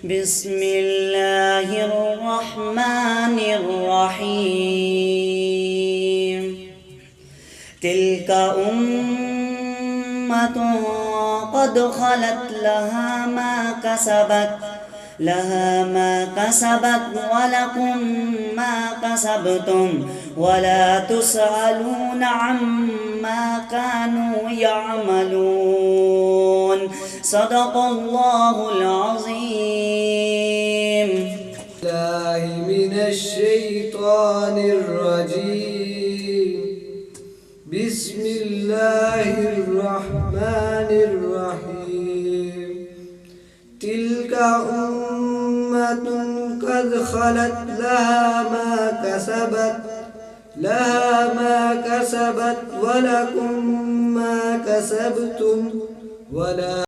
بسم الله الرحمن الرحيم تلك أمة قد خلت لها ما كسبت ولكم ما كسبتم ولا تسألون عما كانوا يعملون صدق الله العظيم. الله من الشيطان الرجيم. بسم الله الرحمن الرحيم. تلك أمة قد خلت لها ما كسبت ولكم ما كسبتم ولا